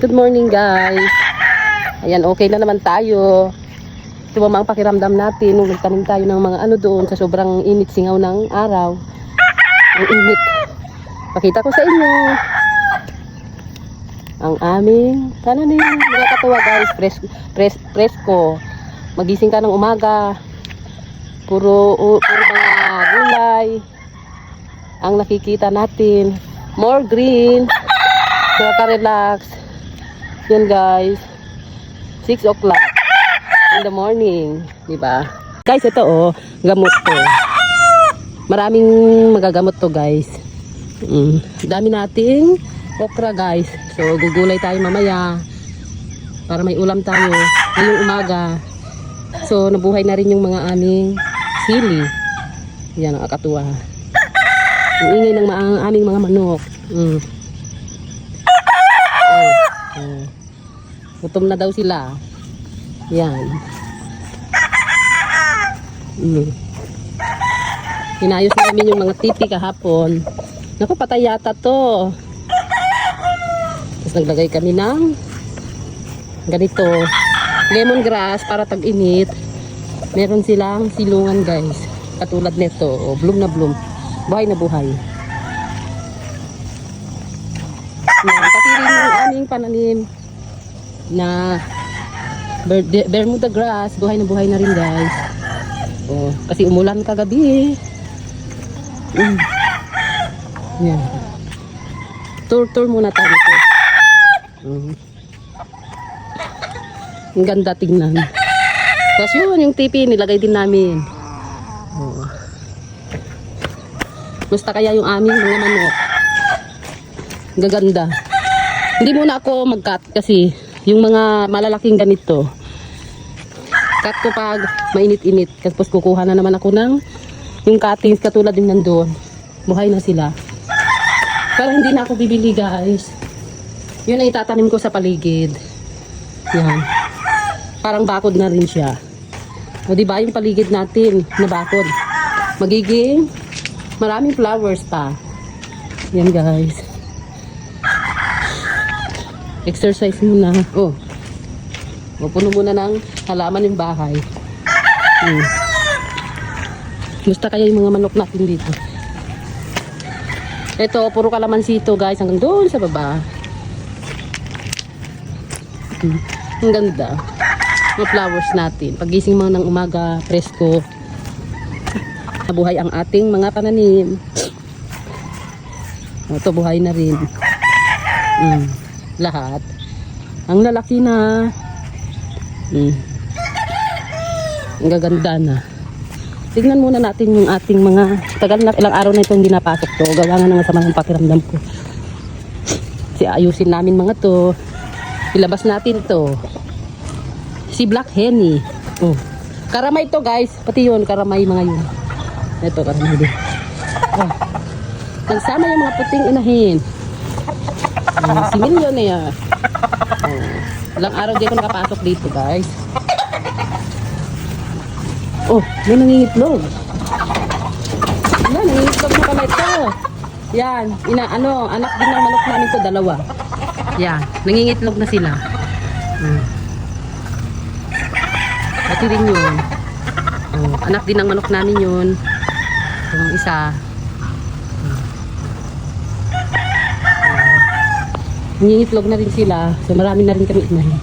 Good morning guys. Ayan, okay na naman tayo. Tumama ang pakiramdam natin nung nagtanim tayo ng mga ano doon sa sobrang init singaw ng araw. Ang init. Pakita ko sa inyo ang aming tananim. Nakakatuwa guys, presko. Magising ka ng umaga. Puro mga gulay ang nakikita natin. More green. Nakaka-relax. Yan guys. 6 o'clock in the morning, di ba? Guys, ito oh, gamot to. Maraming magagamot to, guys. Dami nating okra, guys. So, gugulay tayo mamaya para may ulam tayo ngayong umaga. So, nabuhay na rin yung mga aming sili. Yan, nakakatuwa. Ang ingay ng aming mga manok. Gutom na daw sila. Yan. Inayos namin yung mga tipi kahapon. Naku, patay yata to. Tapos naglagay kami ng ganito. Lemongrass para tag-init. Meron silang silungan guys. Katulad nito. O, bloom na bloom. Buhay na buhay. Yan. Pati rin yung aming pananim na Bermuda grass, buhay na rin guys. Oh, kasi umulan kagabi. Yan. Tour muna tayo ito. Ang ganda tingnan. Tapos yun, yung tipi nilagay din namin. Oh. Gusto kaya yung aming mga manok. Gaganda. Hindi muna ako mag-cut kasi yung mga malalaking ganito cut ko pag mainit-init, tapos kukuha na naman ako ng yung cuttings katulad din nandoon, buhay na sila. Pero hindi na ako bibili guys, yun ay itatanim ko sa paligid. Yan, parang bakod na rin siya. O diba yung paligid natin na bakod, magiging maraming flowers pa. Yan guys, exercise muna. Oh, puno muna ng halaman yung bahay. Gusto kaya yung mga manok natin dito. Ito, puro kalamansi ito guys, hanggang doon sa baba. Ang ganda. Mga flowers natin. Pagising mo ng umaga, presko. Nabuhay ang ating mga pananim. Ito, buhay na rin. Lahat. Ang lalaki na. Ang gaganda na. Tignan muna natin yung ating mga tagal na, ilang araw na ito hindi napasok to. Gawa nga ng masama ng pakiramdam ko. Si ayusin namin mga to. Ilabas natin to. Si Black Henny. Oh. Karamay to guys. Pati yun, karamay mga yun. Ito, karamay din. Oh. Nagsama yung mga puting inahin. Si Million na yan. Ilang araw di ako nakapasok dito guys. Oh, may nangingitlog. Yan, nangingitlog na pala ito. Yan, anak din ng manok namin to, dalawa. Yan, nangingitlog na sila. Pati rin yun. Oh, anak din ng manok namin yun. Yung isa. Nangingitlog na rin sila. So marami na rin kami inahin.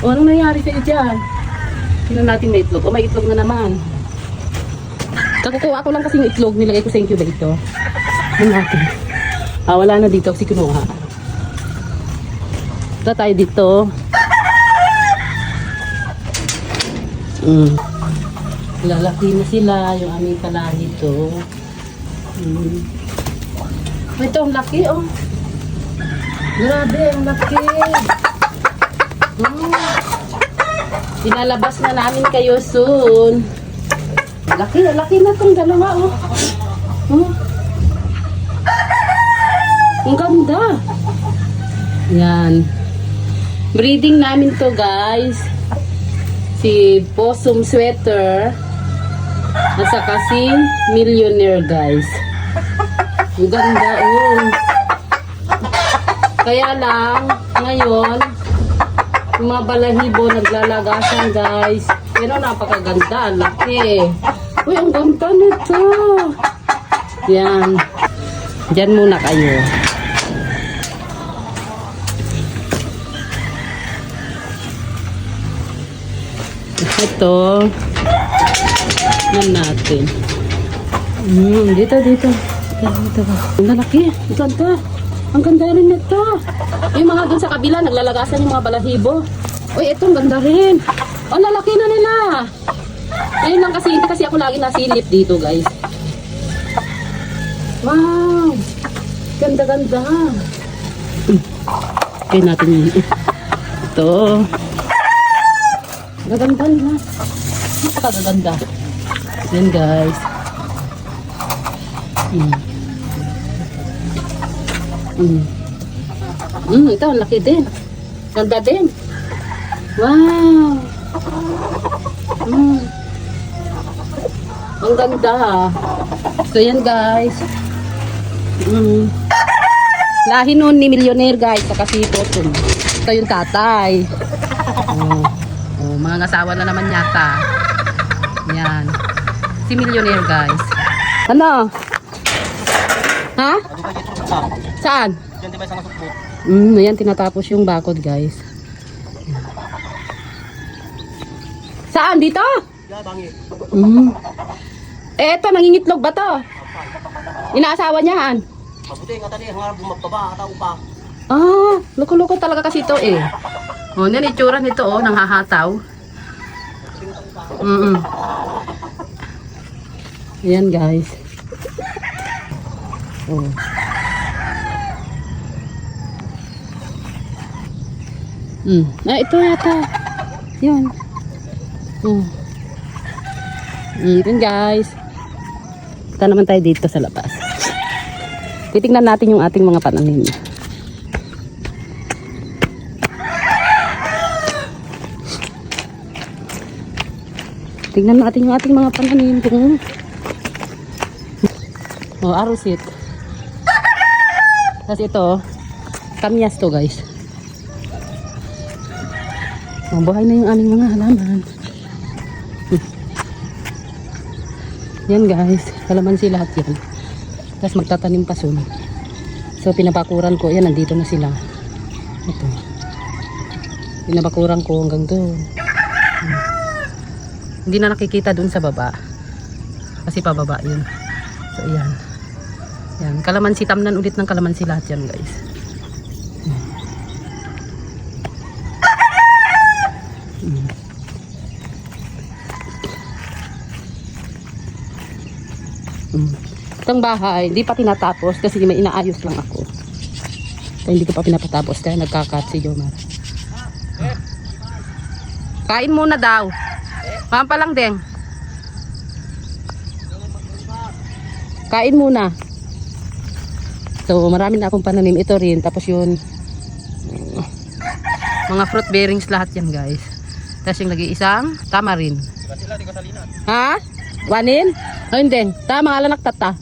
O anong nangyari sa iyo dyan? Tingnan natin may itlog. O may itlog na naman. Kakukuha ko lang kasi yung itlog. Nilagay ko sa incubator dito. Tingnan natin. Wala na dito kasi kinuha. Ito tayo dito. Lalaki na sila. Yung aming kalahi dito. Ito ang laki oh. Grabe, ang laki. Pinalabas na namin kayo soon. Laki na itong dalawa. Ang ganda. Yan. Breeding namin to guys. Si Possum Sweater. At saka si Millionaire guys. Ang ganda oh. Kaya lang, ngayon, yung mga balahibo naglalagasan guys. Pero napakaganda, ang laki. Uy, ang ganda nito. Yan. Diyan muna kayo. Ito. Yan natin. Dito. Dito. Ang lalaki. Ang ganda. Ang ganda rin nito. Yung mga dun sa kabila, naglalagasan yung mga balahibo. Uy, ito, ang ganda rin. Ang lalaki na nila. Ayun lang kasi, hindi kasi ako lagi nasilip dito, guys. Wow. Ganda-ganda. Kaya natin yun. Ito. Gaganda nila. Napakaganda. Yan, guys. Ito, ang laki din. Ganda din. Wow. Ang ganda ha. So yan guys. Lahi nun ni Millionaire guys. Sa kasipot. Ito yung tatay. Mga asawa na naman yata. Yan. Si Millionaire guys. Ano? Ha? Saan? Ayan, tinatapos yung bakod guys. Saan? Dito? Eto, nangingitlog ba to? Inaasawa niyan? Mabuti nga tali, hangarap bumababa, atao pa. Loko-loko talaga kasi ito eh. Yan itsura nito nanghahataw. Ayan guys. Ito yata. Yan. Yun guys. Punta naman tayo dito sa labas. Titingnan natin yung ating mga pananim. Tingnan natin yung ating mga pananim. Arusit. Tapos ito, kamyas to guys. Buhay na yung aming mga halaman. Yan guys, kalamansi lahat yan. Tapos magtatanim pa soon. So pinapakuran ko, yan nandito na sila. Ito. Pinapakuran ko hanggang doon. Hindi na nakikita doon sa baba. Kasi pababa yun. So yan. Yan, kalamansi, tamnan ulit ng kalamansi lahat yan guys. Itong bahay, hindi pa tinatapos kasi may inaayos lang ako. Kaya hindi ko pa pinapatapos kaya nagkakat si Jomar. Kain muna daw. Pampa lang deng. Kain muna. So marami na akong pananim. Ito rin. Tapos yun mga fruit bearings lahat yan guys. Tapos yung nag-iisang tamarin. Ha? Wanin? Oh, hindi. Tama alanak tata.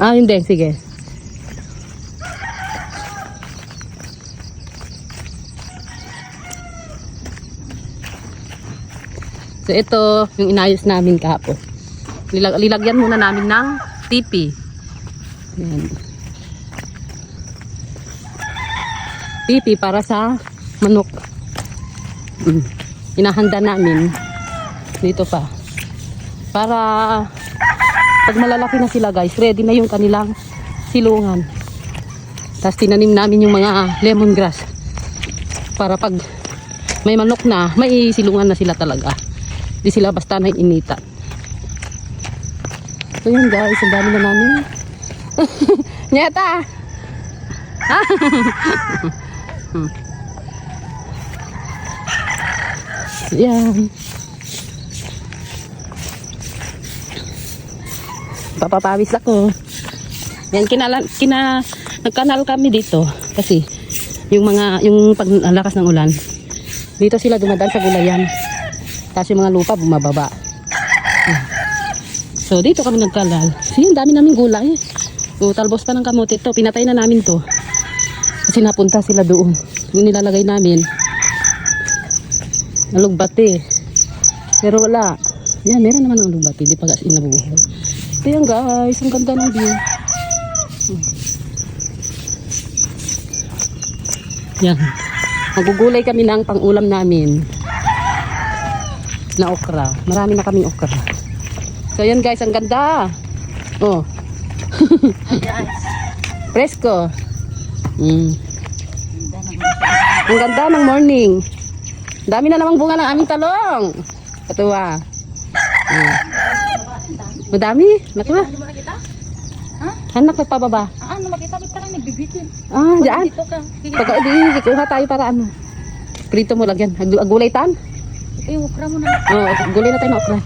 Hindi. Sige. So ito yung inayos namin kahapon. Lilagyan muna namin ng tipi. Ayan. Tipi para sa manok. Inahanda namin dito pa. Para pag malalaki na sila guys, ready na yung kanilang silungan. Tapos tinanim namin yung mga lemongrass. Para pag may manok na, may silungan na sila talaga. Di sila basta na initan. So yun guys, ang dami na namin. Nyeta! Yan. Papapawis ako. Yan, nagkanal kami dito. Kasi, yung paglakas ng ulan, dito sila dumadaan sa gulayan. Tapos yung mga lupa bumababa. So dito kami nagkalal. Kasi ang dami naming gulay. O, talbos pa ng kamote to. Pinatay na namin to. Kasi napunta sila doon. Yung nilalagay namin. Nalugbati. Pero wala. Yan, meron naman ang lugbati. Di pa kasi nabuhay. Ito yan guys. Ang ganda ng view. Yan. Magugulay kami ng pang-ulam namin. Na okra. Marami na kaming okra. So yan guys, ang ganda. Oh. Presko. Ang ganda ng morning. Dami na namang bunga ng aming talong. Katuwa. Madami. Nakita? Anak ka pababa. Ano makita kita lang nagbibitin. Diyan. Dito ka. Pagka kuha tayo para ano. Prito mo lagyan. Gulay tan? Ukra mo na. Gulay na tayo na okra.